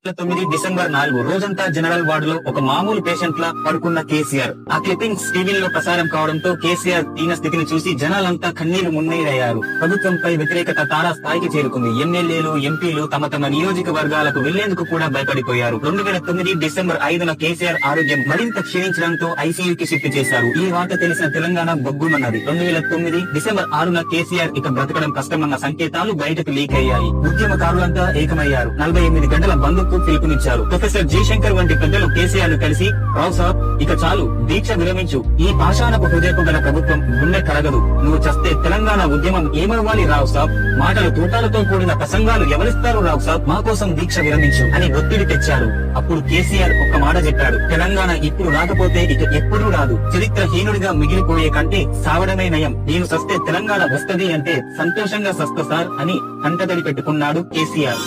9 December 4 రోజంతా general వార్డులో ఒక మామూలు పేషెంట్ లా పడుకున్న కేసీఆర్. ఆ క్లిప్పింగ్స్ టీవీలో ప్రసారం కావడంతో కేసీఆర్ దీన స్థితిని చూసి జనాలంతా కన్నీరు మున్నీరయ్యారు. ప్రభుత్వంపై వ్యతిరేకత తారా స్థాయికి చేరుకుంది. ఎమ్మెల్యేలు, ఎంపీలు తమ తమ నియోజకవర్గాలకు వెళ్లేందుకు కూడా భయపడిపోయారు. 2009 డిసెంబర్ 5న కేసీఆర్ ఆరోగ్యం మరింత క్షీణించడంతో ఐసీయూకి షిఫ్ట్ చేశారు. ఈ వార్త తెలిసిన తెలంగాణ బొగ్గుమన్నది. 2009 డిసెంబర్ 6న కేసీఆర్ ఇక బ్రతకడం కష్టమన్న సంకేతాలు బయటకు లీక్ అయ్యాయి. ఉద్యమకారులంతా ఏకమయ్యారు. 48 గంటల బంధు పిలుపునిచ్చారు. ప్రొఫెసర్ జయశంకర్ వంటి పెద్దలు కేసీఆర్ ను కలిసి, రావు సాబ్ ఇక చాలు, దీక్ష విరమించు, ఈ పాషాణపు హృదయపు గల ప్రభుత్వం గుండె కరగదు, నువ్వు చస్తే తెలంగాణ ఉద్యమం ఏమవ్వాలి రావు సాబ్, మాటలు తూటాలతో కూడిన ప్రసంగాలు ఎవరిస్తారు రావు సాబ్, మా కోసం దీక్ష విరమించు అని ఒత్తిడి తెచ్చారు. అప్పుడు కేసీఆర్ ఒక్క మాట చెప్పాడు, తెలంగాణ ఇప్పుడు రాకపోతే ఇక ఎప్పుడూ రాదు, చరిత్రహీనుడిగా మిగిలిపోయే కంటే సావడమే నయం, నేను సస్తే తెలంగాణ వస్తది అంటే సంతోషంగా సస్తా సార్ అని కంటతడి పెట్టుకున్నాడు కేసీఆర్.